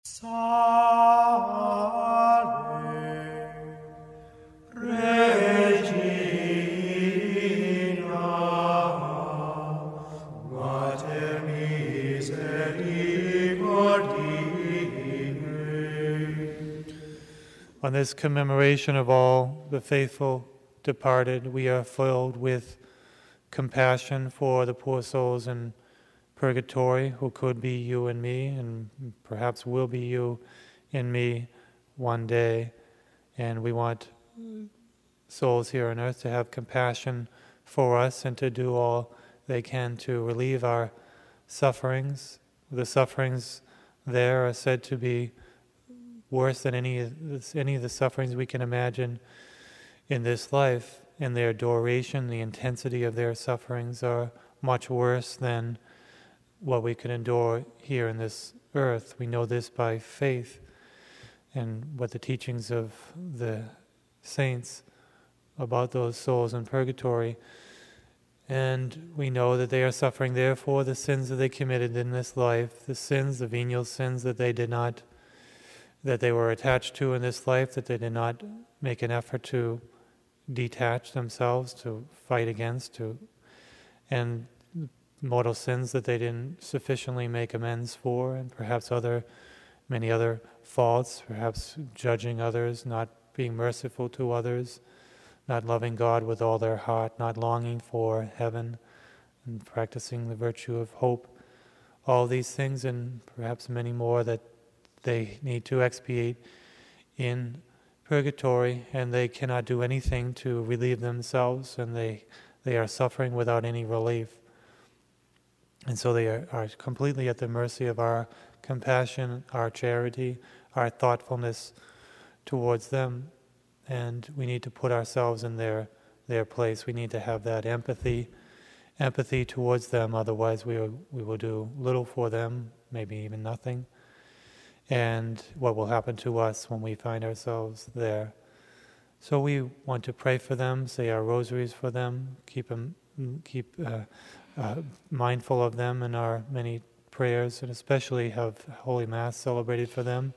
Salve, Regina, Mater misericordiae. On this commemoration of all the faithful departed, we are filled with compassion for the poor souls in Purgatory, who could be you and me, and perhaps will be you and me one day. And we want souls here on earth to have compassion for us and to do all they can to relieve our sufferings. The sufferings there are said to be worse than any of the sufferings we can imagine in this life. And their duration, the intensity of their sufferings are much worse than what we can endure here in this earth. We know this by faith and what the teachings of the saints about those souls in purgatory. And we know that they are suffering there for the sins that they committed in this life, the sins, the venial sins that they were attached to in this life, that they did not make an effort to detach themselves, to fight against, and mortal sins that they didn't sufficiently make amends for, and perhaps many other faults, perhaps judging others, not being merciful to others, not loving God with all their heart, not longing for heaven, and practicing the virtue of hope. All these things, and perhaps many more, that they need to expiate in purgatory, and they cannot do anything to relieve themselves, and they are suffering without any relief. And so they are completely at the mercy of our compassion, our charity, our thoughtfulness towards them. And we need to put ourselves in their place. We need to have that empathy towards them. Otherwise we will do little for them, maybe even nothing. And what will happen to us when we find ourselves there? So we want to pray for them, say our rosaries for them, keep mindful of them in our many prayers, and especially have Holy Mass celebrated for them.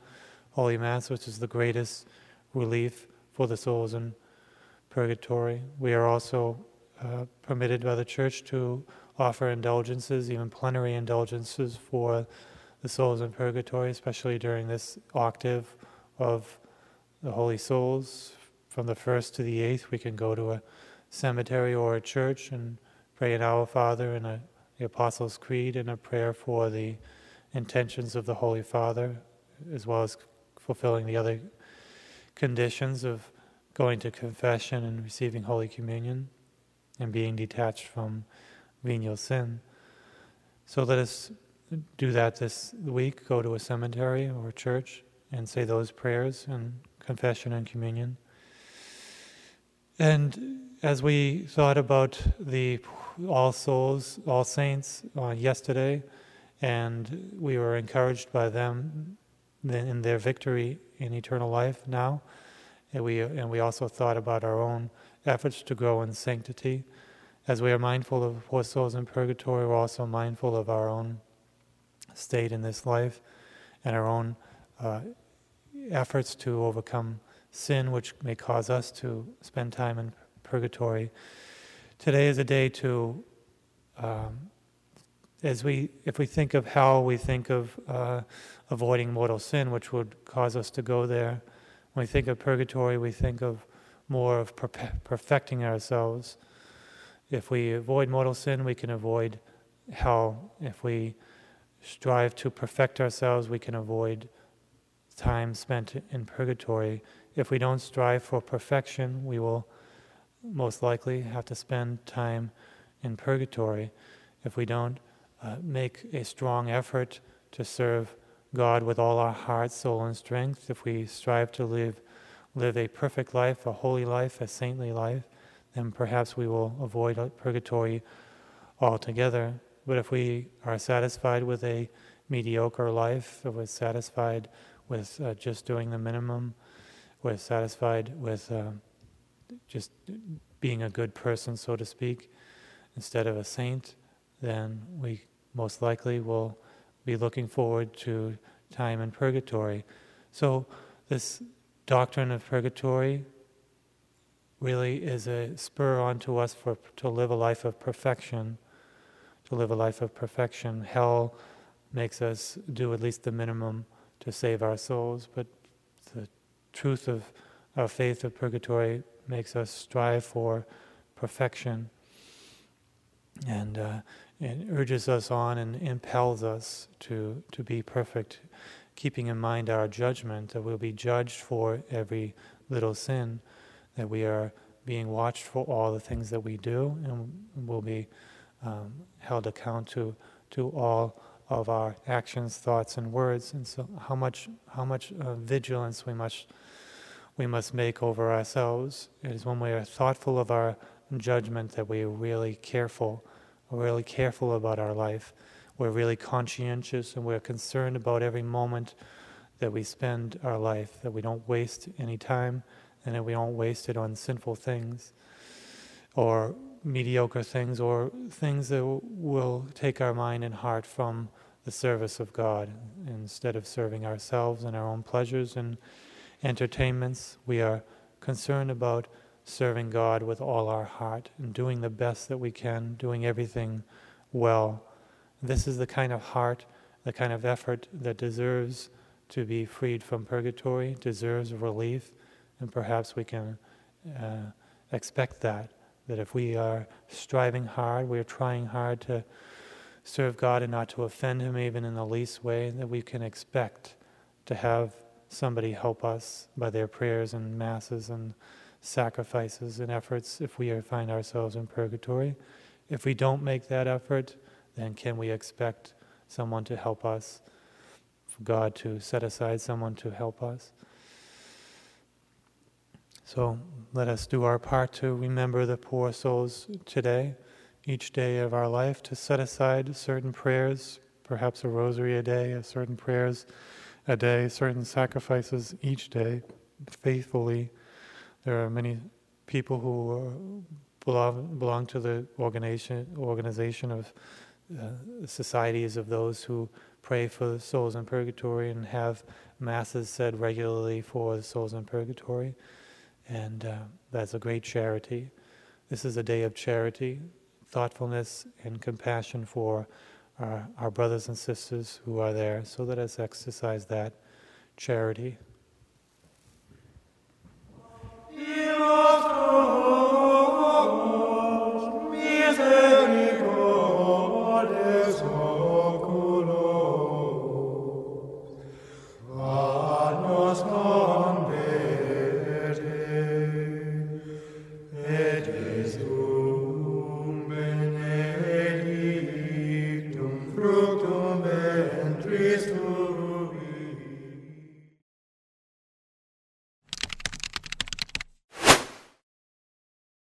Holy Mass, which is the greatest relief for the souls in purgatory. We are also permitted by the Church to offer indulgences, even plenary indulgences for the souls in purgatory, especially during this octave of the Holy Souls. From the 1st to the 8th, we can go to a cemetery or a church and pray an Our Father and the Apostles' Creed and a prayer for the intentions of the Holy Father, as well as fulfilling the other conditions of going to confession and receiving Holy Communion and being detached from venial sin. So let us do that this week, go to a cemetery or a church and say those prayers and confession and communion. And as we thought about the All Souls, All Saints yesterday, and we were encouraged by them in their victory in eternal life now, and we also thought about our own efforts to grow in sanctity. As we are mindful of poor souls in purgatory, we're also mindful of our own state in this life and our own efforts to overcome sin, which may cause us to spend time in purgatory. Today is a day to, if we think of how we think of avoiding mortal sin, which would cause us to go there. When we think of purgatory, we think of more of perfecting ourselves. If we avoid mortal sin, we can avoid hell. If we strive to perfect ourselves, we can avoid time spent in purgatory. If we don't strive for perfection, we will most likely have to spend time in purgatory. If we don't make a strong effort to serve God with all our heart, soul, and strength, if we strive to live a perfect life, a holy life, a saintly life, then perhaps we will avoid purgatory altogether. But if we are satisfied with a mediocre life, if we're satisfied with just doing the minimum, we're satisfied with just being a good person, so to speak, instead of a saint, then we most likely will be looking forward to time in purgatory. So this doctrine of purgatory really is a spur on to us to live a life of perfection. To live a life of perfection. Hell makes us do at least the minimum to save our souls, but the truth of our faith of purgatory makes us strive for perfection, and it urges us on and impels us to be perfect, keeping in mind our judgment, that we'll be judged for every little sin, that we are being watched for all the things that we do, and will be held account to all of our actions, thoughts, and words. And so, how much vigilance we must make over ourselves. It is when we are thoughtful of our judgment that we are really careful. We're really careful about our life. We're really conscientious, and we're concerned about every moment that we spend our life, that we don't waste any time, and that we don't waste it on sinful things, or mediocre things, or things that will take our mind and heart from the service of God. Instead of serving ourselves and our own pleasures and entertainments, we are concerned about serving God with all our heart and doing the best that we can, doing everything well. This is the kind of heart, the kind of effort that deserves to be freed from purgatory, deserves relief, and perhaps we can expect that if we are striving hard, we are trying hard to serve God and not to offend Him even in the least way, that we can expect to have somebody help us by their prayers and masses and sacrifices and efforts if we find ourselves in purgatory. If we don't make that effort, then can we expect someone to help us, for God to set aside someone to help us? So let us do our part to remember the poor souls today, each day of our life, to set aside certain prayers, perhaps a rosary a day, certain prayers a day, certain sacrifices each day, faithfully. There are many people who belong to the organization of societies of those who pray for the souls in purgatory and have masses said regularly for the souls in purgatory. And that's a great charity. This is a day of charity, thoughtfulness, and compassion for our brothers and sisters who are there. So let us exercise that charity.